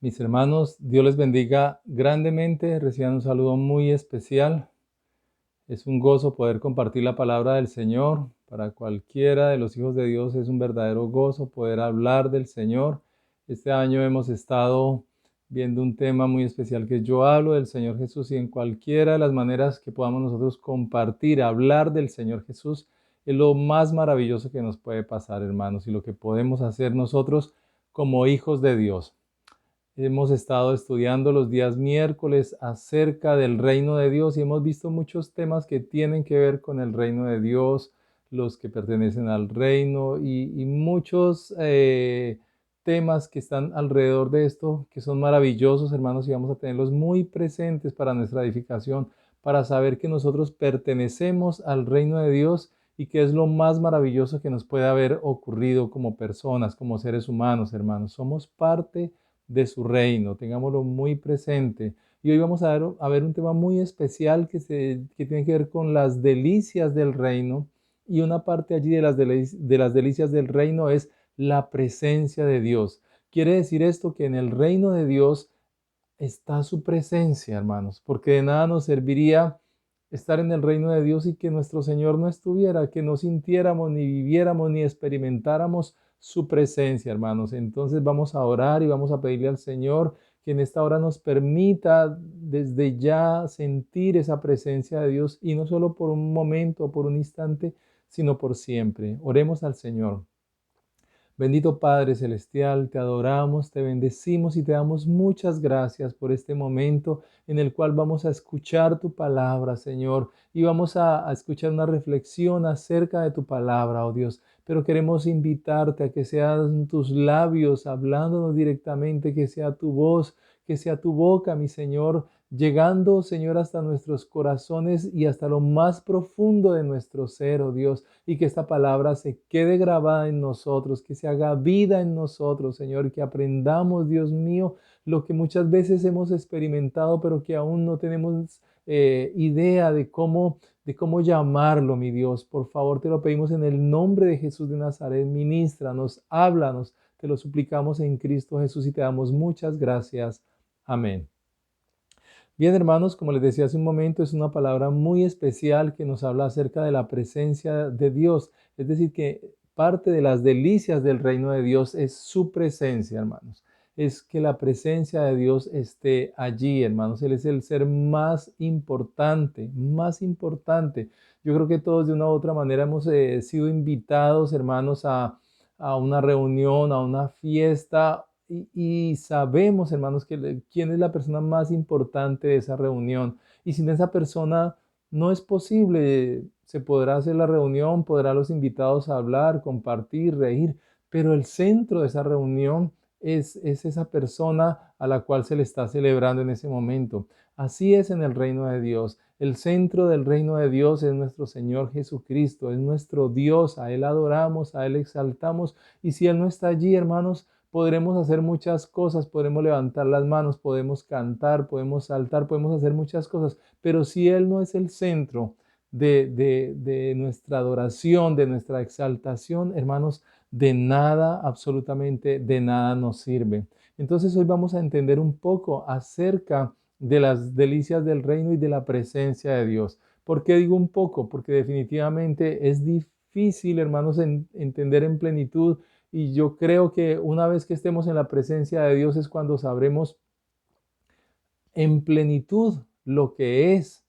Mis hermanos, Dios les bendiga grandemente. Reciban un saludo muy especial. Es un gozo poder compartir la palabra del Señor. Para cualquiera de los hijos de Dios es un verdadero gozo poder hablar del Señor. Este año hemos estado viendo un tema muy especial que es Yo hablo del Señor Jesús, y en cualquiera de las maneras que podamos nosotros compartir, hablar del Señor Jesús, es lo más maravilloso que nos puede pasar, hermanos, y lo que podemos hacer nosotros como hijos de Dios. Hemos estado estudiando los días miércoles acerca del reino de Dios y hemos visto muchos temas que tienen que ver con el reino de Dios, los que pertenecen al reino y muchos temas que están alrededor de esto, que son maravillosos, hermanos, y vamos a tenerlos muy presentes para nuestra edificación, para saber que nosotros pertenecemos al reino de Dios y que es lo más maravilloso que nos puede haber ocurrido como personas, como seres humanos, hermanos. Somos parte de su reino, tengámoslo muy presente. Y hoy vamos a ver un tema muy especial que tiene que ver con las delicias del reino, y una parte allí de las delicias del reino es la presencia de Dios. Quiere decir esto que en el reino de Dios está su presencia, hermanos, porque de nada nos serviría estar en el reino de Dios y que nuestro Señor no estuviera, que no sintiéramos, ni viviéramos, ni experimentáramos su presencia, hermanos. Entonces vamos a orar y vamos a pedirle al Señor que en esta hora nos permita desde ya sentir esa presencia de Dios, y no solo por un momento o por un instante, sino por siempre. Oremos al Señor. Bendito Padre Celestial, te adoramos, te bendecimos y te damos muchas gracias por este momento en el cual vamos a escuchar tu palabra, Señor, y vamos a escuchar una reflexión acerca de tu palabra, oh Dios. Pero queremos invitarte a que sean tus labios hablándonos directamente, que sea tu voz, que sea tu boca, mi Señor, llegando, Señor, hasta nuestros corazones y hasta lo más profundo de nuestro ser, oh Dios, y que esta palabra se quede grabada en nosotros, que se haga vida en nosotros, Señor, y que aprendamos, Dios mío, lo que muchas veces hemos experimentado, pero que aún no tenemos idea de cómo llamarlo, mi Dios. Por favor, te lo pedimos en el nombre de Jesús de Nazaret. Ministranos, háblanos, te lo suplicamos en Cristo Jesús y te damos muchas gracias. Amén. Bien, hermanos, como les decía hace un momento, es una palabra muy especial que nos habla acerca de la presencia de Dios. Es decir, que parte de las delicias del reino de Dios es su presencia, hermanos. Es que la presencia de Dios esté allí, hermanos. Él es el ser más importante, más importante. Yo creo que todos de una u otra manera hemos sido invitados, hermanos, a una reunión, a una fiesta, y sabemos, hermanos, quién es la persona más importante de esa reunión. Y sin esa persona no es posible. Se podrá hacer la reunión, podrán los invitados hablar, compartir, reír, pero el centro de esa reunión es esa persona a la cual se le está celebrando en ese momento. Así es en el reino de Dios. El centro del reino de Dios es nuestro Señor Jesucristo, es nuestro Dios. A Él adoramos, a Él exaltamos. Y si Él no está allí, hermanos, podremos hacer muchas cosas, podremos levantar las manos, podemos cantar, podemos saltar, podemos hacer muchas cosas, pero si Él no es el centro de nuestra adoración, de nuestra exaltación, hermanos, de nada, absolutamente de nada nos sirve. Entonces hoy vamos a entender un poco acerca de las delicias del reino y de la presencia de Dios. ¿Por qué digo un poco? Porque definitivamente es difícil, hermanos, entender en plenitud, y yo creo que una vez que estemos en la presencia de Dios es cuando sabremos en plenitud lo que es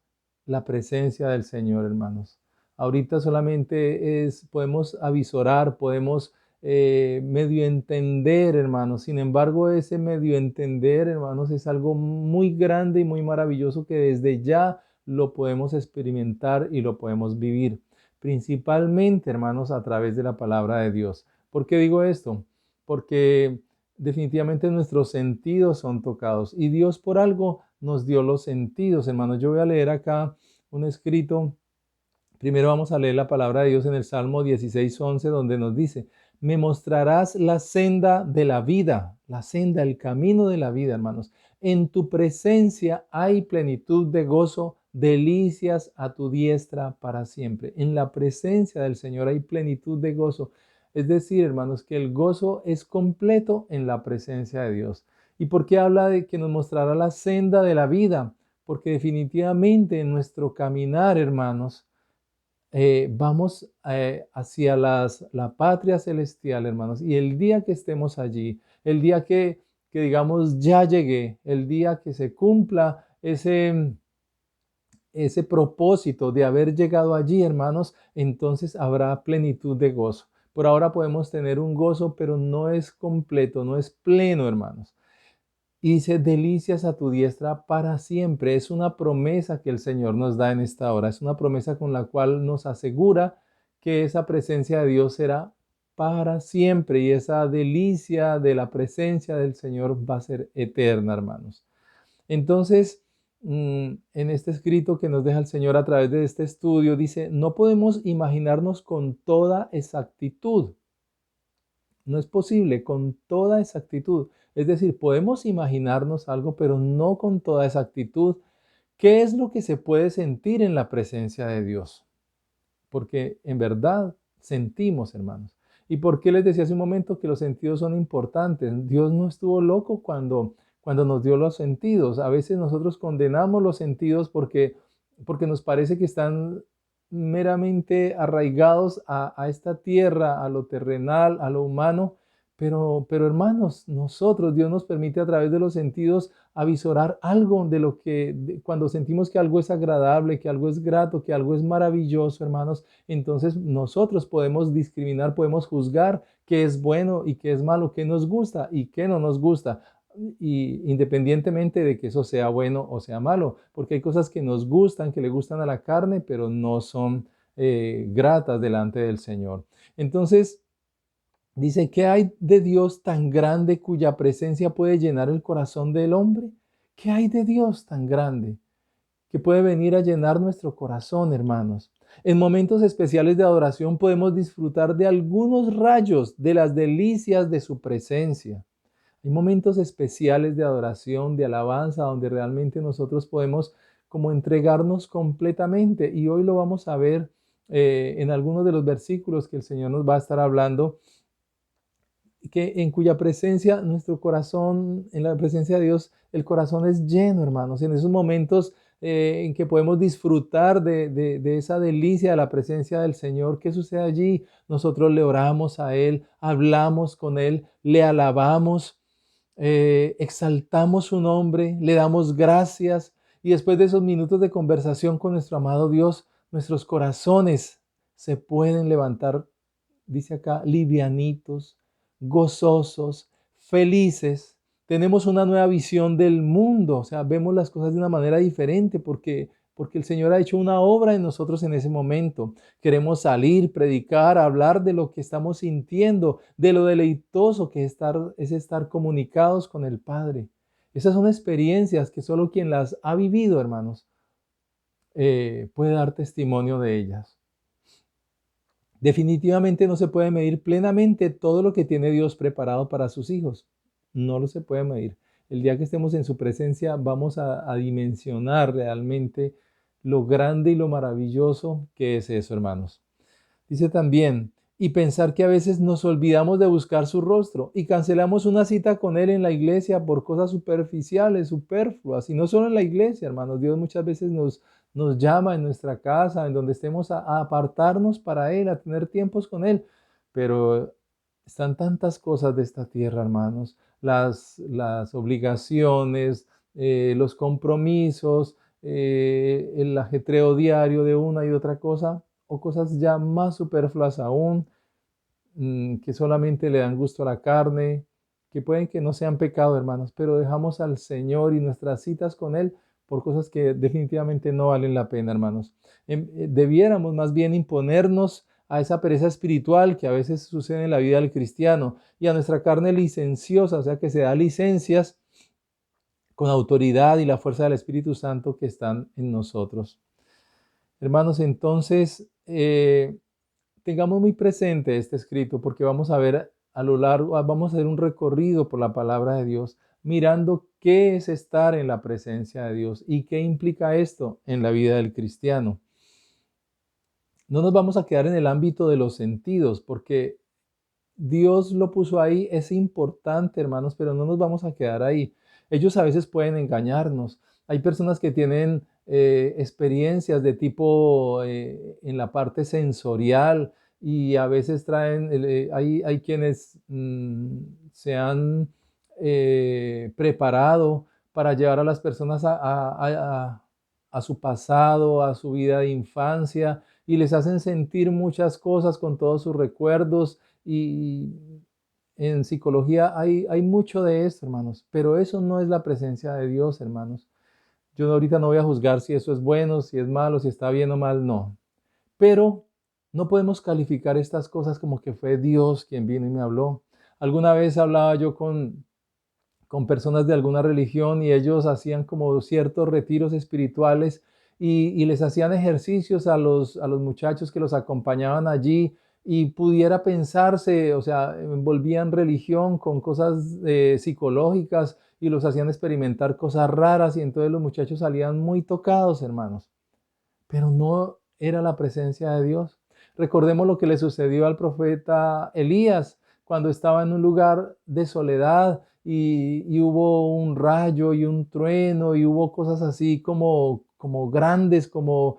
la presencia del Señor, hermanos. Ahorita solamente podemos avisorar, podemos medio entender, hermanos. Sin embargo, ese medio entender, hermanos, es algo muy grande y muy maravilloso que desde ya lo podemos experimentar y lo podemos vivir. Principalmente, hermanos, a través de la palabra de Dios. ¿Por qué digo esto? Porque definitivamente nuestros sentidos son tocados y Dios por algo nos dio los sentidos, hermanos. Yo voy a leer acá un escrito. Primero vamos a leer la palabra de Dios en el Salmo 16:11, donde nos dice: me mostrarás la senda de la vida, la senda, el camino de la vida, hermanos. En tu presencia hay plenitud de gozo, delicias a tu diestra para siempre. En la presencia del Señor hay plenitud de gozo. Es decir, hermanos, que el gozo es completo en la presencia de Dios. ¿Y por qué habla de que nos mostrará la senda de la vida? Porque definitivamente en nuestro caminar, hermanos, vamos hacia la patria celestial, hermanos. Y el día que estemos allí, el día que digamos, ya llegué, el día que se cumpla ese propósito de haber llegado allí, hermanos, entonces habrá plenitud de gozo. Por ahora podemos tener un gozo, pero no es completo, no es pleno, hermanos. Y dice, delicias a tu diestra para siempre. Es una promesa que el Señor nos da en esta hora. Es una promesa con la cual nos asegura que esa presencia de Dios será para siempre. Y esa delicia de la presencia del Señor va a ser eterna, hermanos. Entonces, en este escrito que nos deja el Señor a través de este estudio, dice, no podemos imaginarnos con toda exactitud. No es posible con toda exactitud. Es decir, podemos imaginarnos algo, pero no con toda exactitud. ¿Qué es lo que se puede sentir en la presencia de Dios? Porque en verdad sentimos, hermanos. ¿Y por qué les decía hace un momento que los sentidos son importantes? Dios no estuvo loco cuando nos dio los sentidos. A veces nosotros condenamos los sentidos porque nos parece que están meramente arraigados a esta tierra, a lo terrenal, a lo humano. Pero hermanos, Dios nos permite a través de los sentidos avisorar algo de lo que, cuando sentimos que algo es agradable, que algo es grato, que algo es maravilloso, hermanos, entonces nosotros podemos discriminar, podemos juzgar qué es bueno y qué es malo, qué nos gusta y qué no nos gusta. Y independientemente de que eso sea bueno o sea malo, porque hay cosas que nos gustan, que le gustan a la carne, pero no son gratas delante del Señor. Entonces, dice, ¿qué hay de Dios tan grande cuya presencia puede llenar el corazón del hombre? ¿Qué hay de Dios tan grande que puede venir a llenar nuestro corazón, hermanos? En momentos especiales de adoración podemos disfrutar de algunos rayos de las delicias de su presencia. Hay momentos especiales de adoración, de alabanza, donde realmente nosotros podemos como entregarnos completamente. Y hoy lo vamos a ver en algunos de los versículos que el Señor nos va a estar hablando, que en cuya presencia nuestro corazón, en la presencia de Dios, el corazón es lleno, hermanos. En esos momentos en que podemos disfrutar de esa delicia de la presencia del Señor, ¿qué sucede allí? Nosotros le oramos a Él, hablamos con Él, le alabamos, exaltamos su nombre, le damos gracias, y después de esos minutos de conversación con nuestro amado Dios, nuestros corazones se pueden levantar, dice acá, livianitos, gozosos, felices. Tenemos una nueva visión del mundo, o sea, vemos las cosas de una manera diferente porque el Señor ha hecho una obra en nosotros en ese momento. Queremos salir, predicar, hablar de lo que estamos sintiendo, de lo deleitoso que es estar comunicados con el Padre. Esas son experiencias que solo quien las ha vivido, hermanos, puede dar testimonio de ellas. Definitivamente no se puede medir plenamente todo lo que tiene Dios preparado para sus hijos. No lo se puede medir. El día que estemos en su presencia vamos a dimensionar realmente lo grande y lo maravilloso que es eso, hermanos. Dice también, y pensar que a veces nos olvidamos de buscar su rostro y cancelamos una cita con Él en la iglesia por cosas superficiales, superfluas, y no solo en la iglesia, hermanos. Dios muchas veces nos llama en nuestra casa, en donde estemos a apartarnos para Él, a tener tiempos con Él, pero están tantas cosas de esta tierra, hermanos, las obligaciones, los compromisos, el ajetreo diario de una y otra cosa, o cosas ya más superfluas aún, que solamente le dan gusto a la carne, que pueden que no sean pecado, hermanos, pero dejamos al Señor y nuestras citas con Él por cosas que definitivamente no valen la pena, hermanos. Debiéramos más bien imponernos a esa pereza espiritual que a veces sucede en la vida del cristiano y a nuestra carne licenciosa, o sea, que se da licencias con autoridad y la fuerza del Espíritu Santo que están en nosotros. Hermanos, entonces, tengamos muy presente este escrito porque vamos a ver a lo largo, vamos a hacer un recorrido por la palabra de Dios, mirando qué es estar en la presencia de Dios y qué implica esto en la vida del cristiano. No nos vamos a quedar en el ámbito de los sentidos porque Dios lo puso ahí, es importante, hermanos, pero no nos vamos a quedar ahí. Ellos a veces pueden engañarnos. Hay personas que tienen experiencias de tipo en la parte sensorial y a veces traen, hay quienes se han preparado para llevar a las personas a su pasado, a su vida de infancia, y les hacen sentir muchas cosas con todos sus recuerdos. Y en psicología hay mucho de esto, hermanos, pero eso no es la presencia de Dios, hermanos. Yo ahorita no voy a juzgar si eso es bueno, si es malo, si está bien o mal, no. Pero no podemos calificar estas cosas como que fue Dios quien vino y me habló. Alguna vez hablaba yo con personas de alguna religión y ellos hacían como ciertos retiros espirituales y les hacían ejercicios a los muchachos que los acompañaban allí y pudiera pensarse, o sea, envolvían religión con cosas psicológicas y los hacían experimentar cosas raras y entonces los muchachos salían muy tocados, hermanos, pero no era la presencia de Dios. Recordemos lo que le sucedió al profeta Elías cuando estaba en un lugar de soledad y hubo un rayo y un trueno y hubo cosas así como grandes, como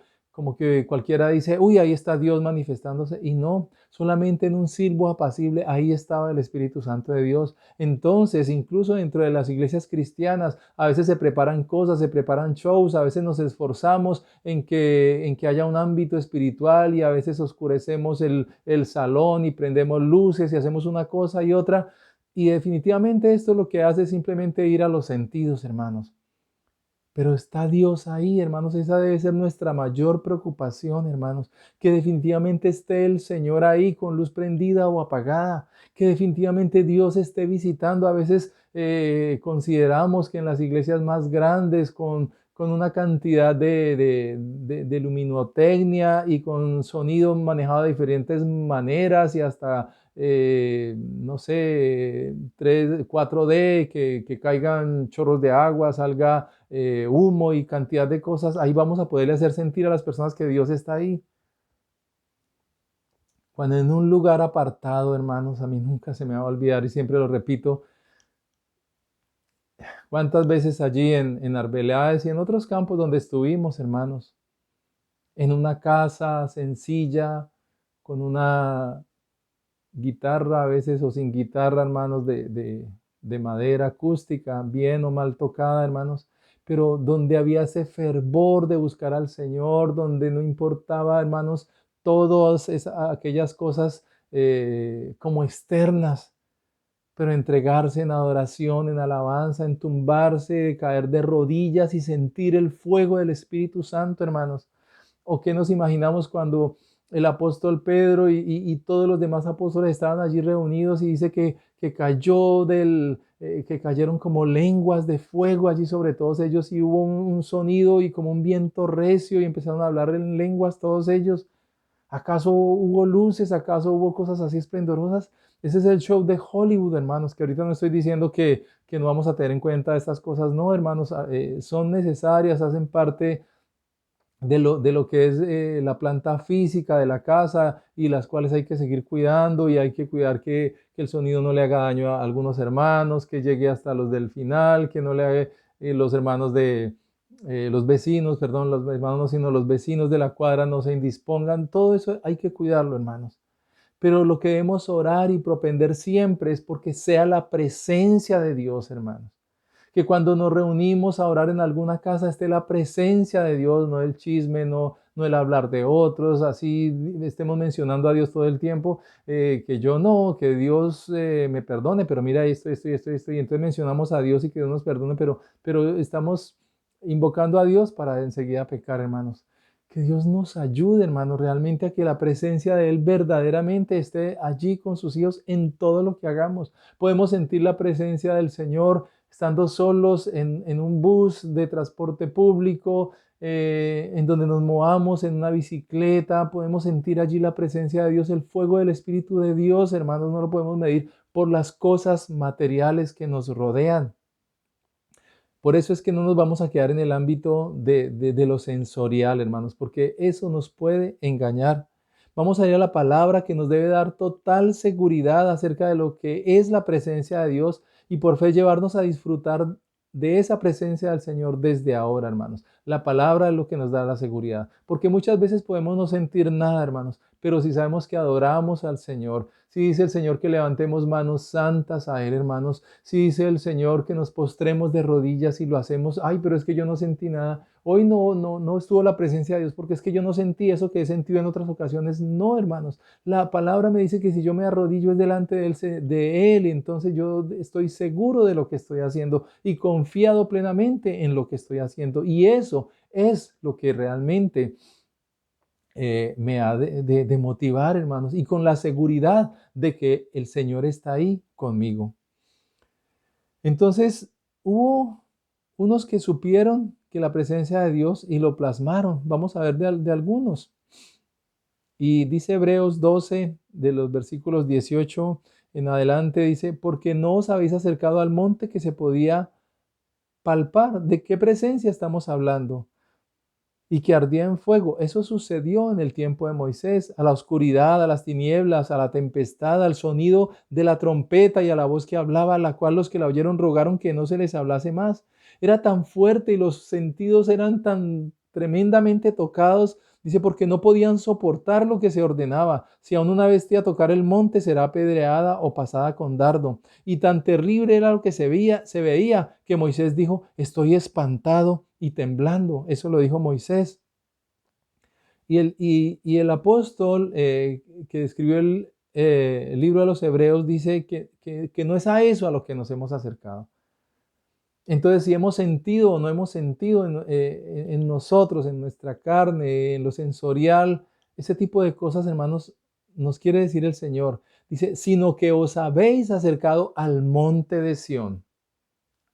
que cualquiera dice, uy, ahí está Dios manifestándose. Y no, solamente en un silbo apacible, ahí estaba el Espíritu Santo de Dios. Entonces, incluso dentro de las iglesias cristianas, a veces se preparan cosas, se preparan shows, a veces nos esforzamos en que haya un ámbito espiritual y a veces oscurecemos el salón y prendemos luces y hacemos una cosa y otra. Y definitivamente esto lo que hace es simplemente ir a los sentidos, hermanos. Pero está Dios ahí, hermanos. Esa debe ser nuestra mayor preocupación, hermanos. Que definitivamente esté el Señor ahí con luz prendida o apagada. Que definitivamente Dios esté visitando. A veces consideramos que en las iglesias más grandes, con una cantidad de luminotecnia y con sonido manejado de diferentes maneras y hasta no sé, 4D, que caigan chorros de agua, salga humo y cantidad de cosas, ahí vamos a poderle hacer sentir a las personas que Dios está ahí. Cuando en un lugar apartado, hermanos, a mí nunca se me va a olvidar y siempre lo repito, cuántas veces allí en Arbeláez y en otros campos donde estuvimos, hermanos, en una casa sencilla, con una guitarra a veces o sin guitarra, hermanos, de madera acústica, bien o mal tocada, hermanos, pero donde había ese fervor de buscar al Señor, donde no importaba, hermanos, todas aquellas cosas como externas, pero entregarse en adoración, en alabanza, en tumbarse, caer de rodillas y sentir el fuego del Espíritu Santo, hermanos. ¿O qué nos imaginamos cuando el apóstol Pedro y todos los demás apóstoles estaban allí reunidos y dice que que cayeron como lenguas de fuego allí sobre todos ellos y hubo un sonido y como un viento recio y empezaron a hablar en lenguas todos ellos? ¿Acaso hubo luces? ¿Acaso hubo cosas así esplendorosas? Ese es el show de Hollywood, hermanos, que ahorita no estoy diciendo que no vamos a tener en cuenta estas cosas. No, hermanos, son necesarias, hacen parte de lo que es la planta física de la casa y las cuales hay que seguir cuidando y hay que cuidar que el sonido no le haga daño a algunos hermanos, que llegue hasta los del final, que no le haga los hermanos de los vecinos, perdón, los hermanos no, sino los vecinos de la cuadra no se indispongan. Todo eso hay que cuidarlo, hermanos. Pero lo que debemos orar y propender siempre es porque sea la presencia de Dios, hermanos. Que cuando nos reunimos a orar en alguna casa esté la presencia de Dios, no el chisme, no el hablar de otros, así estemos mencionando a Dios todo el tiempo, que yo no, que Dios me perdone, pero mira esto, y entonces mencionamos a Dios y que Dios nos perdone, pero estamos invocando a Dios para enseguida pecar, hermanos. Que Dios nos ayude, hermanos, realmente a que la presencia de Él verdaderamente esté allí con sus hijos en todo lo que hagamos. Podemos sentir la presencia del Señor estando solos en un bus de transporte público, en donde nos movamos en una bicicleta, podemos sentir allí la presencia de Dios, el fuego del Espíritu de Dios, hermanos, no lo podemos medir por las cosas materiales que nos rodean. Por eso es que no nos vamos a quedar en el ámbito de lo sensorial, hermanos, porque eso nos puede engañar. Vamos a ir a la palabra que nos debe dar total seguridad acerca de lo que es la presencia de Dios y por fe llevarnos a disfrutar de esa presencia del Señor desde ahora, hermanos. La palabra es lo que nos da la seguridad, porque muchas veces podemos no sentir nada, hermanos, pero si sabemos que adoramos al Señor, si dice el Señor que levantemos manos santas a Él, hermanos, si dice el Señor que nos postremos de rodillas y lo hacemos, ay, pero es que yo no sentí nada, hoy no estuvo la presencia de Dios porque es que yo no sentí eso que he sentido en otras ocasiones. No, hermanos, la palabra me dice que si yo me arrodillo es delante de Él, entonces yo estoy seguro de lo que estoy haciendo y confiado plenamente en lo que estoy haciendo. Y eso es lo que realmente me ha de motivar, hermanos, y con la seguridad de que el Señor está ahí conmigo. Entonces, hubo unos que supieron que la presencia de Dios y lo plasmaron. Vamos a ver de algunos. Y dice Hebreos 12, de los versículos 18 en adelante, dice, porque no os habéis acercado al monte que se podía palpar. ¿De qué presencia estamos hablando? Y que ardía en fuego. Eso sucedió en el tiempo de Moisés, a la oscuridad, a las tinieblas, a la tempestad, al sonido de la trompeta y a la voz que hablaba, a la cual los que la oyeron rogaron que no se les hablase más. Era tan fuerte y los sentidos eran tan tremendamente tocados, dice, porque no podían soportar lo que se ordenaba. Si aún una bestia tocar el monte, será apedreada o pasada con dardo. Y tan terrible era lo que se veía que Moisés dijo, estoy espantado y temblando. Eso lo dijo Moisés. Y el apóstol que escribió el libro de los Hebreos dice que no es a eso a lo que nos hemos acercado. Entonces, si hemos sentido o no hemos sentido en nosotros, en nuestra carne, en lo sensorial, ese tipo de cosas, hermanos, nos quiere decir el Señor. Dice, sino que os habéis acercado al monte de Sión.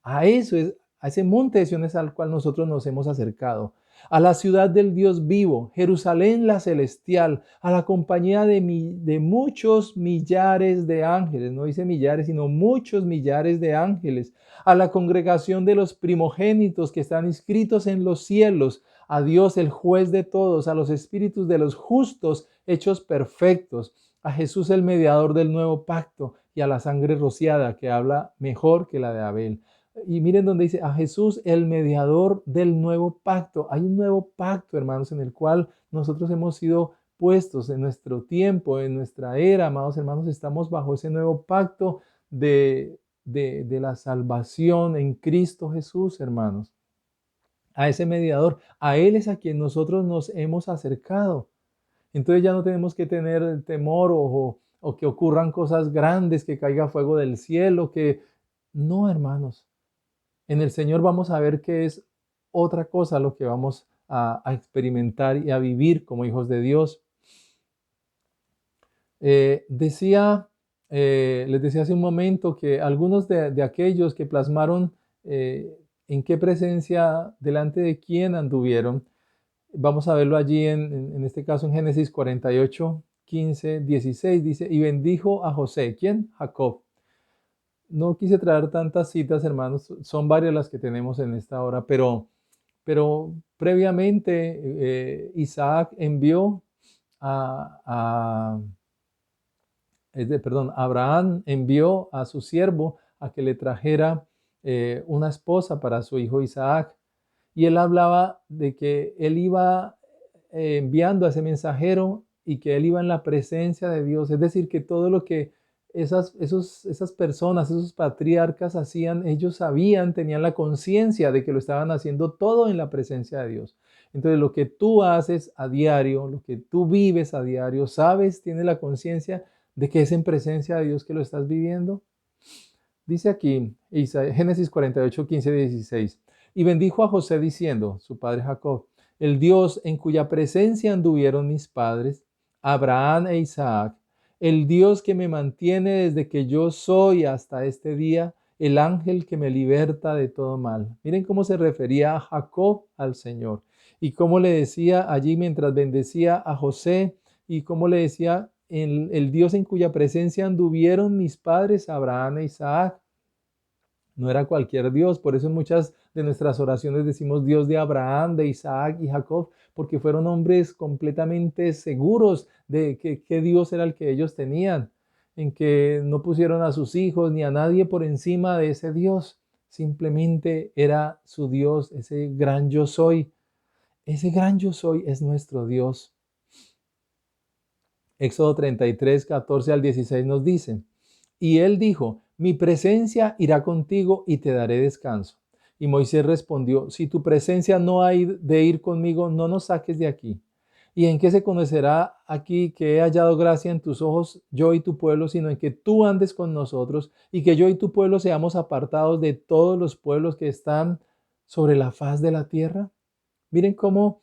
A eso es, a ese monte de Sión es al cual nosotros nos hemos acercado. A la ciudad del Dios vivo, Jerusalén la celestial, a la compañía de muchos millares de ángeles, no dice millares, sino muchos millares de ángeles, a la congregación de los primogénitos que están inscritos en los cielos, a Dios el juez de todos, a los espíritus de los justos hechos perfectos, a Jesús el mediador del nuevo pacto y a la sangre rociada que habla mejor que la de Abel. Y miren donde dice a Jesús, el mediador del nuevo pacto. Hay un nuevo pacto, hermanos, en el cual nosotros hemos sido puestos en nuestro tiempo, en nuestra era, amados hermanos, estamos bajo ese nuevo pacto de la salvación en Cristo Jesús, hermanos. A ese mediador, a Él es a quien nosotros nos hemos acercado. Entonces ya no tenemos que tener temor o que ocurran cosas grandes, que caiga fuego del cielo, que... No, hermanos. En el Señor vamos a ver que es otra cosa lo que vamos a experimentar y a vivir como hijos de Dios. Les decía hace un momento que algunos de aquellos que plasmaron en qué presencia, delante de quién anduvieron, vamos a verlo allí en este caso en Génesis 48, 15, 16, dice, y bendijo a José. ¿Quién? Jacob. No quise traer tantas citas, hermanos, son varias las que tenemos en esta hora, pero previamente Isaac envió Abraham envió a su siervo a que le trajera una esposa para su hijo Isaac. Y él hablaba de que él iba enviando a ese mensajero y que él iba en la presencia de Dios. Es decir, que todo lo que esas personas, esos patriarcas hacían, ellos sabían, tenían la conciencia de que lo estaban haciendo todo en la presencia de Dios. Entonces, lo que tú haces a diario, lo que tú vives a diario, sabes, tienes la conciencia de que es en presencia de Dios que lo estás viviendo. Dice aquí, Génesis 48, 15, 16. Y bendijo a José diciendo, su padre Jacob, el Dios en cuya presencia anduvieron mis padres, Abraham e Isaac, el Dios que me mantiene desde que yo soy hasta este día, el ángel que me liberta de todo mal. Miren cómo se refería a Jacob al Señor y cómo le decía allí mientras bendecía a José y cómo le decía el Dios en cuya presencia anduvieron mis padres, Abraham e Isaac. No era cualquier Dios, por eso en muchas de nuestras oraciones decimos Dios de Abraham, de Isaac y Jacob, porque fueron hombres completamente seguros de que Dios era el que ellos tenían, en que no pusieron a sus hijos ni a nadie por encima de ese Dios, simplemente era su Dios, ese gran yo soy. Ese gran yo soy es nuestro Dios. Éxodo 33, 14 al 16 nos dice, y él dijo, mi presencia irá contigo y te daré descanso. Y Moisés respondió, si tu presencia no ha de ir conmigo, no nos saques de aquí. ¿Y en qué se conocerá aquí que he hallado gracia en tus ojos, yo y tu pueblo, sino en que tú andes con nosotros y que yo y tu pueblo seamos apartados de todos los pueblos que están sobre la faz de la tierra? Miren cómo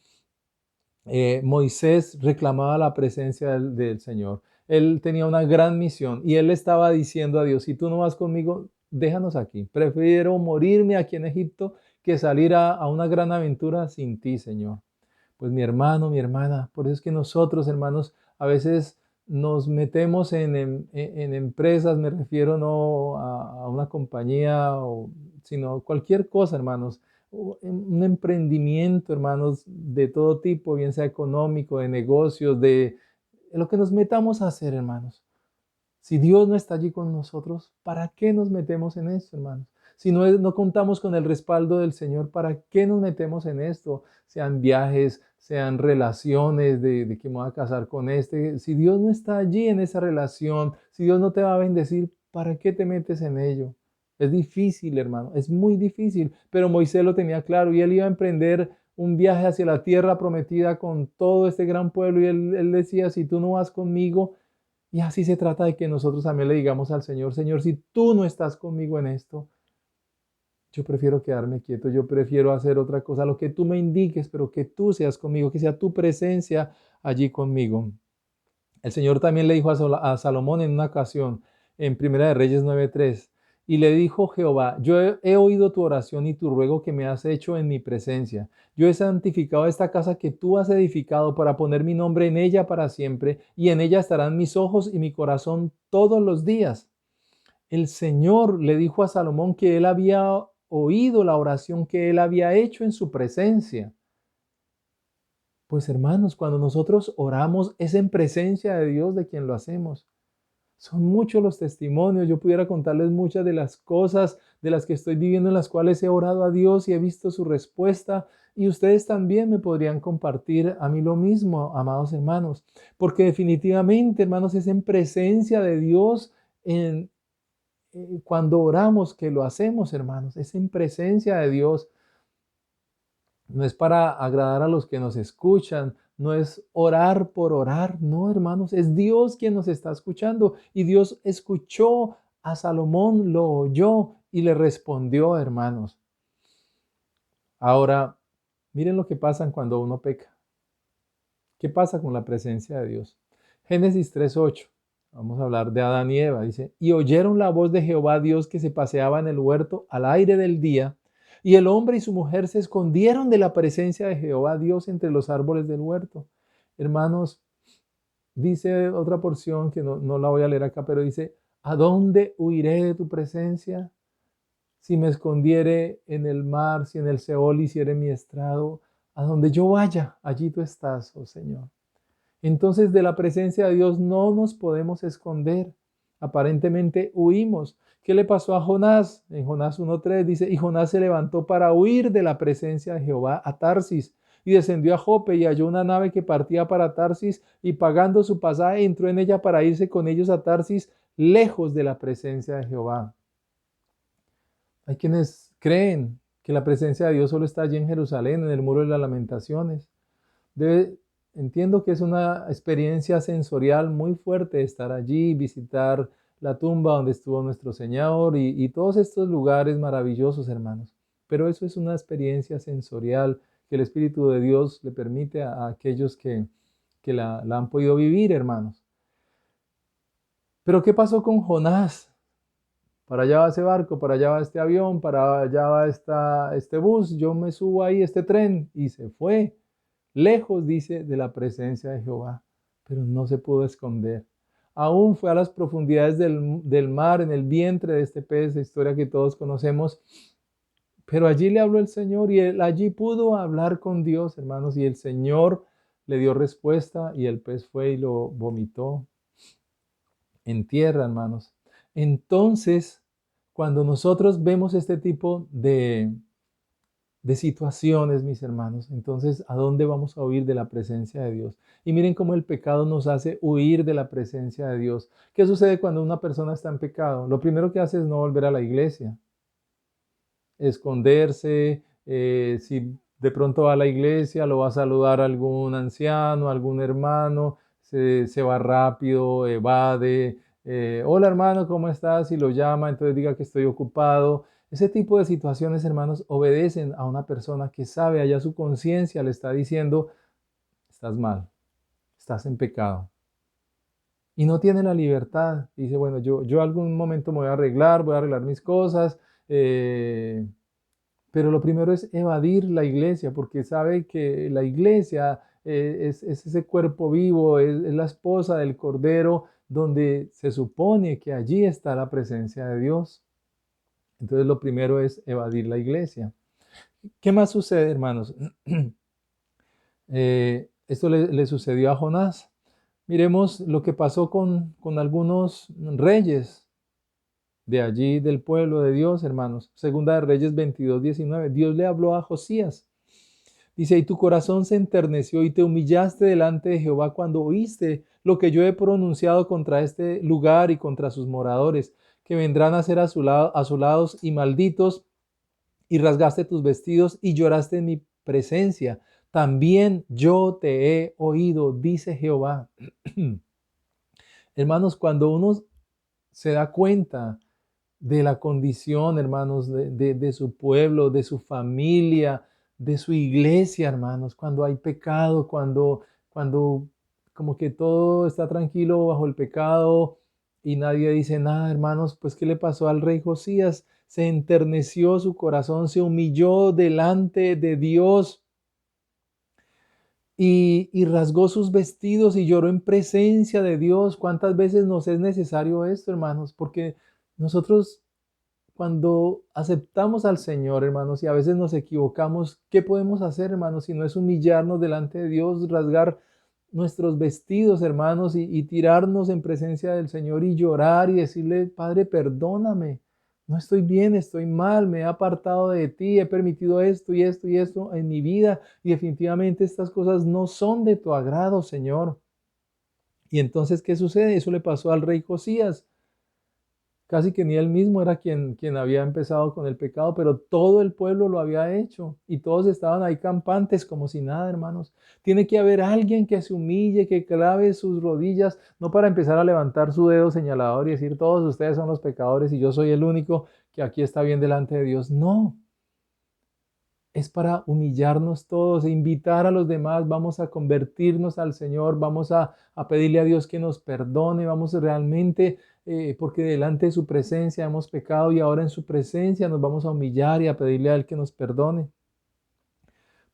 Moisés reclamaba la presencia del Señor. Él tenía una gran misión y él estaba diciendo a Dios, si tú no vas conmigo, déjanos aquí. Prefiero morirme aquí en Egipto que salir a una gran aventura sin ti, Señor. Pues mi hermano, mi hermana, por eso es que nosotros, hermanos, a veces nos metemos en empresas, me refiero no a una compañía, sino cualquier cosa, hermanos, un emprendimiento, hermanos, de todo tipo, bien sea económico, de negocios, de lo que nos metamos a hacer, hermanos. Si Dios no está allí con nosotros, ¿para qué nos metemos en esto, hermanos? Si no contamos con el respaldo del Señor, ¿para qué nos metemos en esto? Sean viajes, sean relaciones de que me voy a casar con este. Si Dios no está allí en esa relación, si Dios no te va a bendecir, ¿para qué te metes en ello? Es difícil, hermano, es muy difícil, pero Moisés lo tenía claro y él iba a emprender un viaje hacia la tierra prometida con todo este gran pueblo y él decía, si tú no vas conmigo, y así se trata de que nosotros también le digamos al Señor, Señor, si tú no estás conmigo en esto, yo prefiero quedarme quieto, yo prefiero hacer otra cosa, lo que tú me indiques, pero que tú seas conmigo, que sea tu presencia allí conmigo. El Señor también le dijo a Salomón en una ocasión, en Primera de Reyes 9:3, y le dijo Jehová, yo he oído tu oración y tu ruego que me has hecho en mi presencia. Yo he santificado esta casa que tú has edificado para poner mi nombre en ella para siempre, y en ella estarán mis ojos y mi corazón todos los días. El Señor le dijo a Salomón que él había oído la oración que él había hecho en su presencia. Pues hermanos, cuando nosotros oramos es en presencia de Dios de quien lo hacemos. Son muchos los testimonios, yo pudiera contarles muchas de las cosas de las que estoy viviendo en las cuales he orado a Dios y he visto su respuesta y ustedes también me podrían compartir a mí lo mismo, amados hermanos, porque definitivamente, hermanos, es en presencia de Dios cuando oramos que lo hacemos, hermanos, es en presencia de Dios. No es para agradar a los que nos escuchan, no es orar por orar, no, hermanos, es Dios quien nos está escuchando y Dios escuchó a Salomón, lo oyó y le respondió, hermanos. Ahora, miren lo que pasa cuando uno peca. ¿Qué pasa con la presencia de Dios? Génesis 3:8. Vamos a hablar de Adán y Eva. Dice, y oyeron la voz de Jehová Dios que se paseaba en el huerto al aire del día, y el hombre y su mujer se escondieron de la presencia de Jehová Dios entre los árboles del huerto. Hermanos, dice otra porción que no la voy a leer acá, pero dice, ¿a dónde huiré de tu presencia? Si me escondiere en el mar, si en el Seol hiciere mi estrado, a donde yo vaya, allí tú estás, oh Señor. Entonces de la presencia de Dios no nos podemos esconder. Aparentemente huimos. ¿Qué le pasó a Jonás? En Jonás 1:3 dice, y Jonás se levantó para huir de la presencia de Jehová a Tarsis y descendió a Jope y halló una nave que partía para Tarsis y pagando su pasaje entró en ella para irse con ellos a Tarsis lejos de la presencia de Jehová. Hay quienes creen que la presencia de Dios solo está allí en Jerusalén, en el muro de las lamentaciones. Entiendo que es una experiencia sensorial muy fuerte estar allí, visitar la tumba donde estuvo nuestro Señor y todos estos lugares maravillosos, hermanos. Pero eso es una experiencia sensorial que el Espíritu de Dios le permite a aquellos que la han podido vivir, hermanos. Pero ¿qué pasó con Jonás? Para allá va ese barco, para allá va este avión, para allá va este bus, yo me subo ahí, este tren, y se fue. Lejos, dice, de la presencia de Jehová, pero no se pudo esconder. aún fue a las profundidades del mar, en el vientre de este pez, la historia que todos conocemos. Pero allí le habló el Señor y él allí pudo hablar con Dios, hermanos, y el Señor le dio respuesta y el pez fue y lo vomitó en tierra, hermanos. Entonces, cuando nosotros vemos este tipo de situaciones, mis hermanos, entonces, ¿a dónde vamos a huir de la presencia de Dios? Y miren cómo el pecado nos hace huir de la presencia de Dios. ¿Qué sucede cuando una persona está en pecado? Lo primero que hace es no volver a la iglesia, esconderse. Si de pronto va a la iglesia, lo va a saludar a algún anciano, algún hermano, se va rápido, evade. Hola hermano, ¿cómo estás? Y lo llama, entonces diga que estoy ocupado. Ese tipo de situaciones, hermanos, obedecen a una persona que sabe, allá su conciencia le está diciendo, estás mal, estás en pecado. Y no tiene la libertad. Dice, bueno, yo algún momento me voy a arreglar mis cosas, pero lo primero es evadir la iglesia, porque sabe que la iglesia es ese cuerpo vivo, es la esposa del Cordero, donde se supone que allí está la presencia de Dios. Entonces lo primero es evadir la iglesia. ¿Qué más sucede, hermanos? Esto le sucedió a Jonás. Miremos lo que pasó con algunos reyes de allí del pueblo de Dios, hermanos. Segunda de Reyes 22:19. Dios le habló a Josías. Dice, y tu corazón se enterneció y te humillaste delante de Jehová cuando oíste lo que yo he pronunciado contra este lugar y contra sus moradores, que vendrán a ser asolados y malditos, y rasgaste tus vestidos y lloraste en mi presencia. También yo te he oído, dice Jehová. Hermanos, cuando uno se da cuenta de la condición, hermanos, de su pueblo, de su familia, de su iglesia, hermanos, cuando hay pecado, cuando como que todo está tranquilo bajo el pecado y nadie dice nada, hermanos, pues ¿qué le pasó al rey Josías? Se enterneció su corazón, se humilló delante de Dios y rasgó sus vestidos y lloró en presencia de Dios. ¿Cuántas veces nos es necesario esto, hermanos? Porque nosotros cuando aceptamos al Señor, hermanos, y a veces nos equivocamos, ¿qué podemos hacer, hermanos? Si no es humillarnos delante de Dios, rasgar nuestros vestidos, hermanos, y tirarnos en presencia del Señor y llorar y decirle, Padre, perdóname, no estoy bien, estoy mal, me he apartado de ti, he permitido esto y esto y esto en mi vida, y definitivamente estas cosas no son de tu agrado, Señor. Y entonces, ¿qué sucede? Eso le pasó al rey Josías. Casi que ni él mismo era quien había empezado con el pecado, pero todo el pueblo lo había hecho y todos estaban ahí campantes como si nada, hermanos. Tiene que haber alguien que se humille, que clave sus rodillas, no para empezar a levantar su dedo señalador y decir todos ustedes son los pecadores y yo soy el único que aquí está bien delante de Dios. No, es para humillarnos todos e invitar a los demás. Vamos a convertirnos al Señor, vamos a pedirle a Dios que nos perdone, vamos realmente, porque delante de su presencia hemos pecado y ahora en su presencia nos vamos a humillar y a pedirle a Él que nos perdone.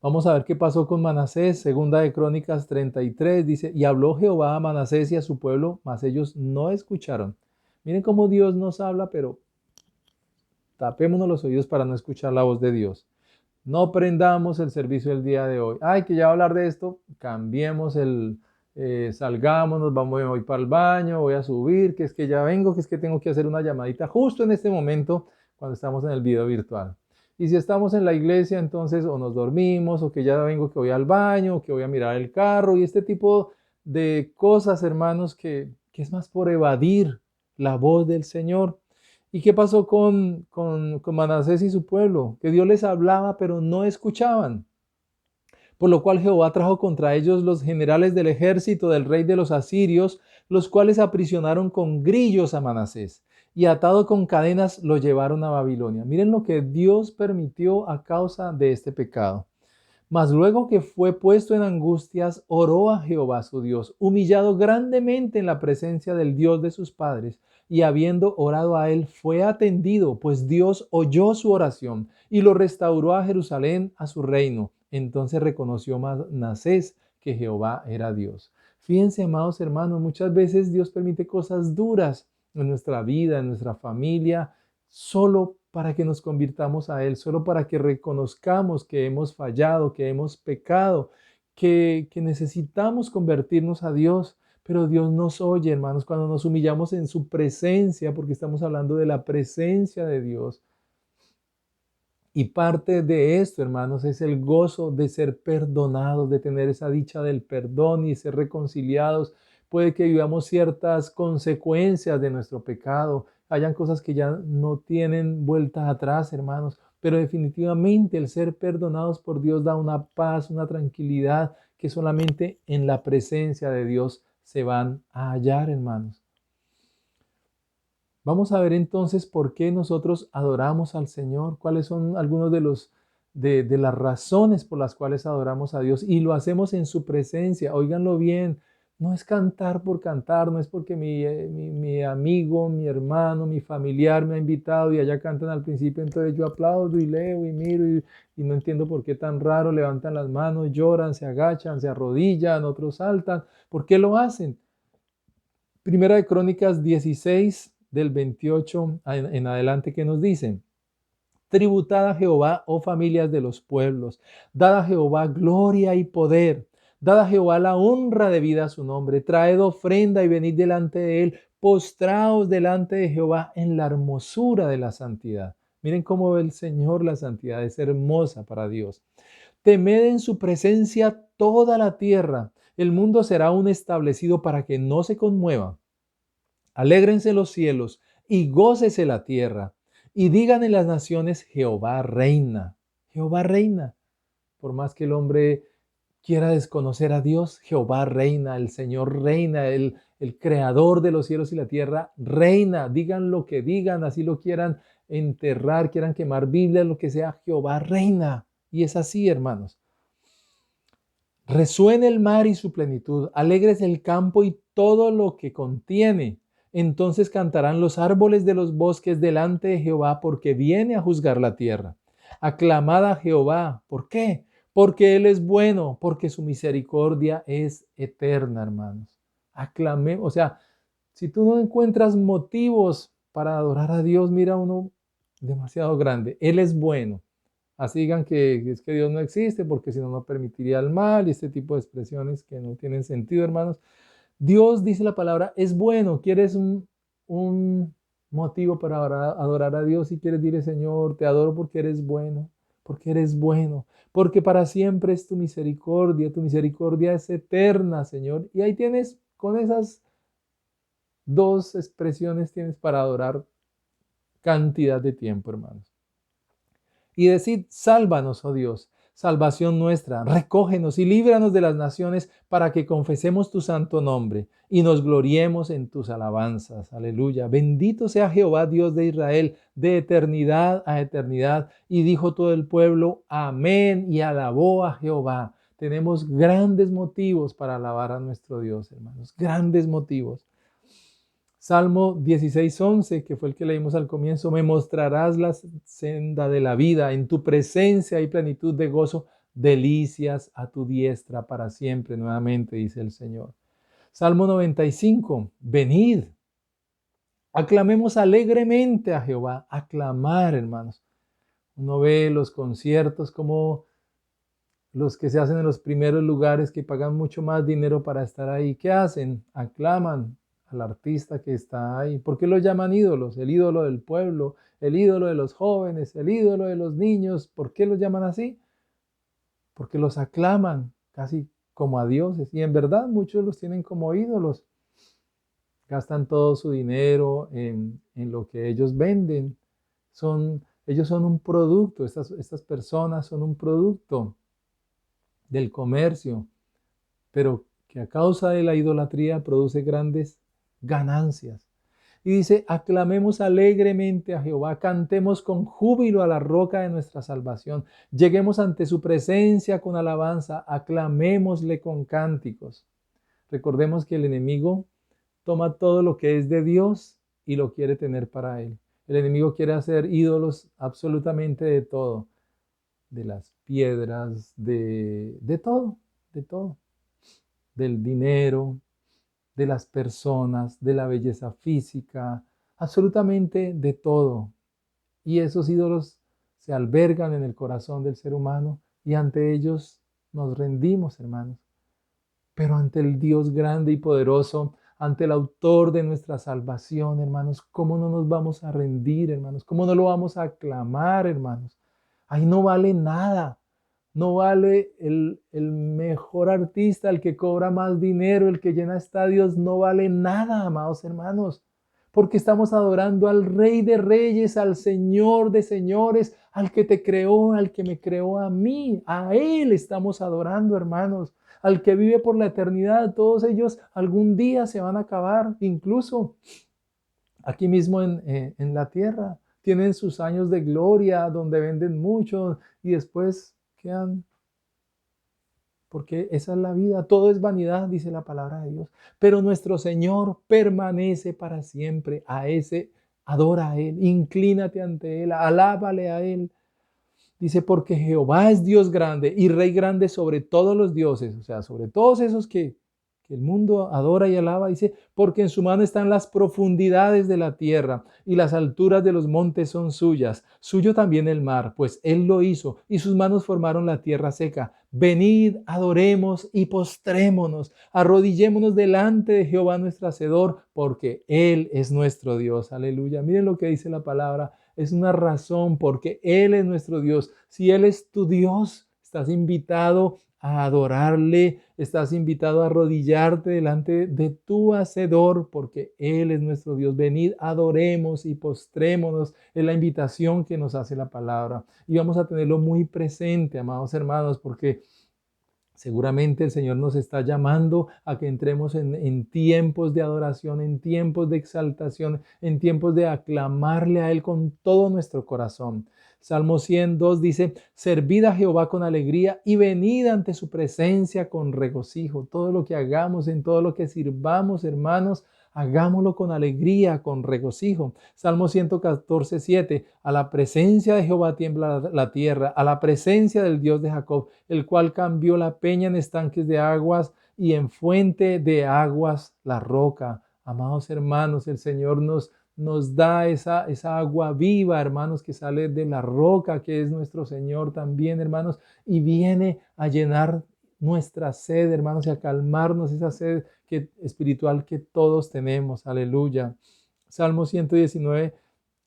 Vamos a ver qué pasó con Manasés. Segunda de Crónicas 33 dice, y habló Jehová a Manasés y a su pueblo, mas ellos no escucharon. Miren cómo Dios nos habla, pero tapémonos los oídos para no escuchar la voz de Dios. No prendamos el servicio el día de hoy. Ay, que ya va a hablar de esto, cambiemos salgamos, voy para el baño, voy a subir, que es que ya vengo, que es que tengo que hacer una llamadita justo en este momento cuando estamos en el video virtual. Y si estamos en la iglesia, entonces o nos dormimos, o que ya vengo, que voy al baño, o que voy a mirar el carro, y este tipo de cosas, hermanos, que es más por evadir la voz del Señor. ¿Y qué pasó con Manasés y su pueblo? Que Dios les hablaba, pero no escuchaban. Por lo cual Jehová trajo contra ellos los generales del ejército del rey de los asirios, los cuales aprisionaron con grillos a Manasés y atado con cadenas lo llevaron a Babilonia. Miren lo que Dios permitió a causa de este pecado. Mas luego que fue puesto en angustias, oró a Jehová su Dios, humillado grandemente en la presencia del Dios de sus padres, y habiendo orado a él, fue atendido, pues Dios oyó su oración y lo restauró a Jerusalén, a su reino. Entonces reconoció Manasés que Jehová era Dios. Fíjense, amados hermanos, muchas veces Dios permite cosas duras en nuestra vida, en nuestra familia, solo para que nos convirtamos a Él, solo para que reconozcamos que hemos fallado, que hemos pecado, que necesitamos convertirnos a Dios. Pero Dios nos oye, hermanos, cuando nos humillamos en su presencia, porque estamos hablando de la presencia de Dios. Y parte de esto, hermanos, es el gozo de ser perdonados, de tener esa dicha del perdón y ser reconciliados. Puede que vivamos ciertas consecuencias de nuestro pecado, hayan cosas que ya no tienen vuelta atrás, hermanos, pero definitivamente el ser perdonados por Dios da una paz, una tranquilidad que solamente en la presencia de Dios se van a hallar, hermanos. Vamos a ver entonces por qué nosotros adoramos al Señor, cuáles son algunos de las razones por las cuales adoramos a Dios y lo hacemos en su presencia. Óiganlo bien, no es cantar por cantar, no es porque mi amigo, mi hermano, mi familiar me ha invitado y allá cantan al principio, entonces yo aplaudo y leo y miro y no entiendo por qué tan raro, levantan las manos, lloran, se agachan, se arrodillan, otros saltan. ¿Por qué lo hacen? Primera de Crónicas 16 del 28 en adelante, que nos dicen: tributad a Jehová, oh familias de los pueblos, dad a Jehová gloria y poder, dad a Jehová la honra debida a su nombre, traed ofrenda y venid delante de él, postraos delante de Jehová en la hermosura de la santidad. Miren cómo ve el Señor la santidad, es hermosa para Dios. Temed en su presencia toda la tierra, el mundo será aún establecido para que no se conmueva. Alégrense los cielos y gócese la tierra. Y digan en las naciones: Jehová reina. Jehová reina. Por más que el hombre quiera desconocer a Dios, Jehová reina, el Señor reina, el creador de los cielos y la tierra reina. Digan lo que digan, así lo quieran enterrar, quieran quemar Biblia, lo que sea, Jehová reina. Y es así, hermanos. Resuene el mar y su plenitud, alegres el campo y todo lo que contiene. Entonces cantarán los árboles de los bosques delante de Jehová, porque viene a juzgar la tierra. Aclamad a Jehová. ¿Por qué? Porque Él es bueno, porque su misericordia es eterna, hermanos. Aclamemos, o sea, si tú no encuentras motivos para adorar a Dios, mira uno demasiado grande. Él es bueno. Así digan que es que Dios no existe porque si no, no permitiría el mal y este tipo de expresiones que no tienen sentido, hermanos. Dios, dice la palabra, es bueno. ¿Quieres un motivo para adorar a Dios? Si quieres, dile: Señor, te adoro porque eres bueno, porque para siempre es tu misericordia es eterna, Señor. Y ahí tienes, con esas dos expresiones tienes para adorar cantidad de tiempo, hermanos. Y decid: sálvanos, oh Dios, salvación nuestra, recógenos y líbranos de las naciones, para que confesemos tu santo nombre y nos gloriemos en tus alabanzas. Aleluya. Bendito sea Jehová, Dios de Israel, de eternidad a eternidad. Y dijo todo el pueblo: amén, y alabó a Jehová. Tenemos grandes motivos para alabar a nuestro Dios, hermanos, grandes motivos. Salmo 16:11, que fue el que leímos al comienzo: me mostrarás la senda de la vida, en tu presencia hay plenitud de gozo, delicias a tu diestra para siempre. Nuevamente dice el Señor. Salmo 95, venid, aclamemos alegremente a Jehová. Aclamar, hermanos. Uno ve los conciertos como los que se hacen en los primeros lugares, que pagan mucho más dinero para estar ahí. ¿Qué hacen? Aclaman al artista que está ahí. ¿Por qué lo llaman ídolos? El ídolo del pueblo, el ídolo de los jóvenes, el ídolo de los niños. ¿Por qué los llaman así? Porque los aclaman casi como a dioses. Y en verdad muchos los tienen como ídolos. Gastan todo su dinero en lo que ellos venden. Ellos son un producto, estas personas son un producto del comercio, pero que a causa de la idolatría produce grandes ganancias. Y dice: aclamemos alegremente a Jehová, cantemos con júbilo a la roca de nuestra salvación, lleguemos ante su presencia con alabanza, aclamémosle con cánticos. Recordemos que el enemigo toma todo lo que es de Dios y lo quiere tener para él. El enemigo quiere hacer ídolos absolutamente de todo, de las piedras, de todo, del dinero, de las personas, de la belleza física, absolutamente de todo. Y esos ídolos se albergan en el corazón del ser humano y ante ellos nos rendimos, hermanos. Pero ante el Dios grande y poderoso, ante el autor de nuestra salvación, hermanos, ¿cómo no nos vamos a rendir, hermanos? ¿Cómo no lo vamos a aclamar, hermanos? Ahí no vale nada. No vale el mejor artista, el que cobra más dinero, el que llena estadios, no vale nada, amados hermanos, porque estamos adorando al Rey de Reyes, al Señor de Señores, al que te creó, al que me creó a mí. A Él estamos adorando, hermanos, al que vive por la eternidad. Todos ellos algún día se van a acabar, incluso aquí mismo en la tierra. Tienen sus años de gloria donde venden mucho y después quedan, porque esa es la vida, todo es vanidad, dice la palabra de Dios. Pero nuestro Señor permanece para siempre. A ese, adora a Él, inclínate ante Él, alábale a Él. Dice, porque Jehová es Dios grande y Rey grande sobre todos los dioses, o sea, sobre todos esos que el mundo adora y alaba. Dice, porque en su mano están las profundidades de la tierra y las alturas de los montes son suyas. Suyo también el mar, pues Él lo hizo y sus manos formaron la tierra seca. Venid, adoremos y postrémonos, arrodillémonos delante de Jehová nuestro Hacedor, porque Él es nuestro Dios. Aleluya. Miren lo que dice la palabra. Es una razón porque Él es nuestro Dios. Si Él es tu Dios, estás invitado a adorarle, estás invitado a arrodillarte delante de tu Hacedor, porque Él es nuestro Dios. Venid, adoremos y postrémonos. Es la invitación que nos hace la palabra. Y vamos a tenerlo muy presente, amados hermanos, porque seguramente el Señor nos está llamando a que entremos en tiempos de adoración, en tiempos de exaltación, en tiempos de aclamarle a Él con todo nuestro corazón. Salmo 102 dice, servid a Jehová con alegría y venid ante su presencia con regocijo. Todo lo que hagamos, en todo lo que sirvamos, hermanos, hagámoslo con alegría, con regocijo. Salmo 114, 7. A la presencia de Jehová tiembla la tierra, a la presencia del Dios de Jacob, el cual cambió la peña en estanques de aguas y en fuente de aguas la roca. Amados hermanos, el Señor nos da esa agua viva, hermanos, que sale de la roca, que es nuestro Señor también, hermanos, y viene a llenar nuestra sed, hermanos, y a calmarnos esa sed espiritual que todos tenemos. Aleluya. Salmo 119,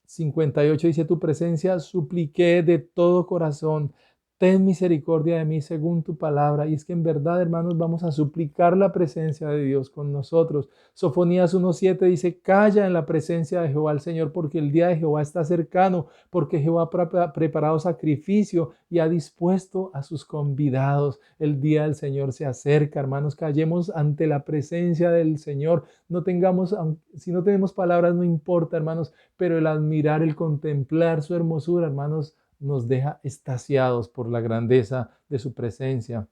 58 dice, tu presencia supliqué de todo corazón. Ten misericordia de mí según tu palabra. Y es que en verdad, hermanos, vamos a suplicar la presencia de Dios con nosotros. Sofonías 1:7 dice, calla en la presencia de Jehová el Señor, porque el día de Jehová está cercano, porque Jehová ha preparado sacrificio y ha dispuesto a sus convidados. El día del Señor se acerca, hermanos, callemos ante la presencia del Señor. No tengamos, si no tenemos palabras, no importa, hermanos, pero el admirar, el contemplar su hermosura, hermanos, nos deja extasiados por la grandeza de su presencia.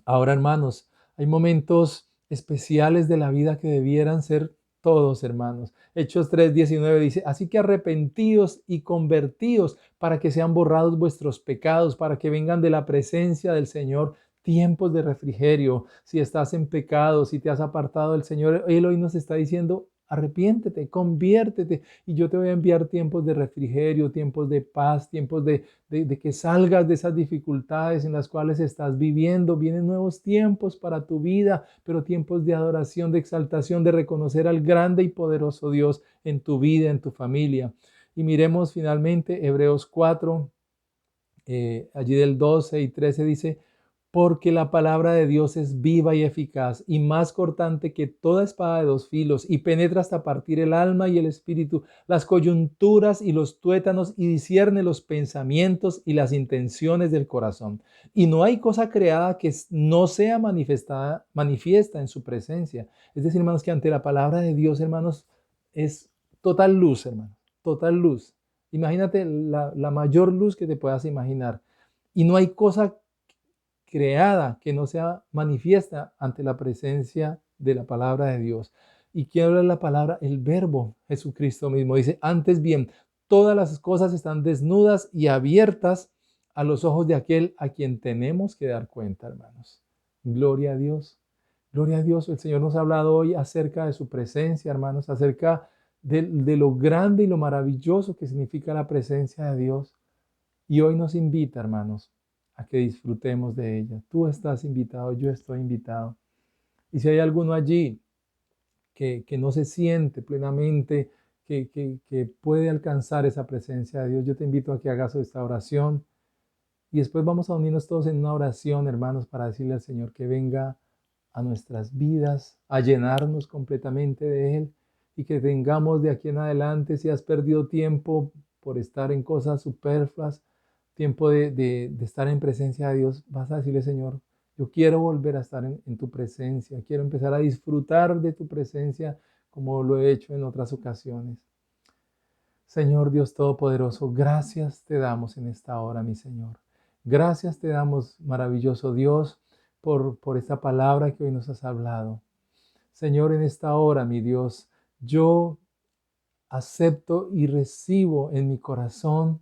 Ahora, hermanos, hay momentos especiales de la vida que debieran ser todos, hermanos. Hechos 3:19 dice, así que arrepentíos y convertíos para que sean borrados vuestros pecados, para que vengan de la presencia del Señor tiempos de refrigerio. Si estás en pecado, si te has apartado del Señor, Él hoy nos está diciendo, arrepiéntete, conviértete y yo te voy a enviar tiempos de refrigerio, tiempos de paz, tiempos de que salgas de esas dificultades en las cuales estás viviendo. Vienen nuevos tiempos para tu vida, pero tiempos de adoración, de exaltación, de reconocer al grande y poderoso Dios en tu vida, en tu familia. Y miremos finalmente Hebreos 4, allí del 12 y 13 dice, porque la palabra de Dios es viva y eficaz y más cortante que toda espada de dos filos y penetra hasta partir el alma y el espíritu, las coyunturas y los tuétanos y discierne los pensamientos y las intenciones del corazón. Y no hay cosa creada que no sea manifiesta en su presencia. Es decir, hermanos, que ante la palabra de Dios, hermanos, es total luz, hermanos, total luz. Imagínate la mayor luz que te puedas imaginar. Y no hay cosa creada que no sea manifiesta ante la presencia de la palabra de Dios. ¿Y quién habla la palabra? El verbo, Jesucristo mismo. Dice, antes bien, todas las cosas están desnudas y abiertas a los ojos de aquel a quien tenemos que dar cuenta, hermanos. Gloria a Dios. Gloria a Dios, el Señor nos ha hablado hoy acerca de su presencia, hermanos, acerca de lo grande y lo maravilloso que significa la presencia de Dios. Y hoy nos invita, hermanos, a que disfrutemos de ella. Tú estás invitado, yo estoy invitado. Y si hay alguno allí que no se siente plenamente, que puede alcanzar esa presencia de Dios, yo te invito a que hagas esta oración. Y después vamos a unirnos todos en una oración, hermanos, para decirle al Señor que venga a nuestras vidas, a llenarnos completamente de Él y que tengamos de aquí en adelante, si has perdido tiempo por estar en cosas superfluas, tiempo de estar en presencia de Dios, vas a decirle, Señor, yo quiero volver a estar en tu presencia, quiero empezar a disfrutar de tu presencia como lo he hecho en otras ocasiones. Señor Dios Todopoderoso, gracias te damos en esta hora, mi Señor. Gracias te damos, maravilloso Dios, por esta palabra que hoy nos has hablado. Señor, en esta hora, mi Dios, yo acepto y recibo en mi corazón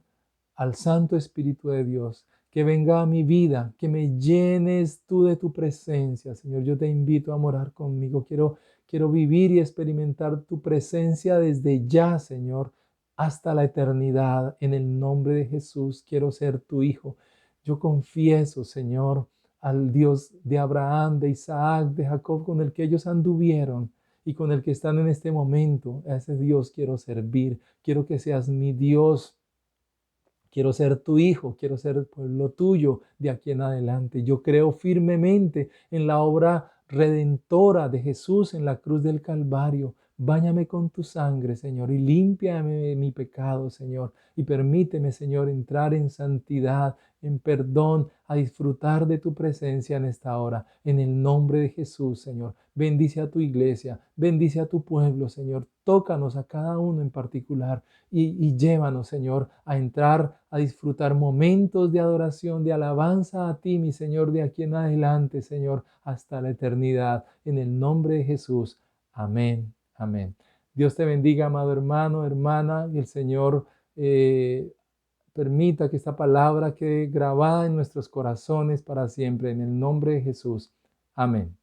al Santo Espíritu de Dios, que venga a mi vida, que me llenes tú de tu presencia. Señor, yo te invito a morar conmigo. Quiero vivir y experimentar tu presencia desde ya, Señor, hasta la eternidad. En el nombre de Jesús, quiero ser tu hijo. Yo confieso, Señor, al Dios de Abraham, de Isaac, de Jacob, con el que ellos anduvieron y con el que están en este momento. A ese Dios quiero servir. Quiero que seas mi Dios. Quiero ser tu hijo, quiero ser el pueblo tuyo de aquí en adelante. Yo creo firmemente en la obra redentora de Jesús en la cruz del Calvario. Báñame con tu sangre, Señor, y límpiame de mi pecado, Señor. Y permíteme, Señor, entrar en santidad, en perdón, a disfrutar de tu presencia en esta hora. En el nombre de Jesús, Señor. Bendice a tu iglesia, bendice a tu pueblo, Señor. Tócanos a cada uno en particular y llévanos, Señor, a entrar, a disfrutar momentos de adoración, de alabanza a ti, mi Señor, de aquí en adelante, Señor, hasta la eternidad. En el nombre de Jesús. Amén. Amén. Dios te bendiga, amado hermano, hermana, y el Señor permita que esta palabra quede grabada en nuestros corazones para siempre. En el nombre de Jesús. Amén.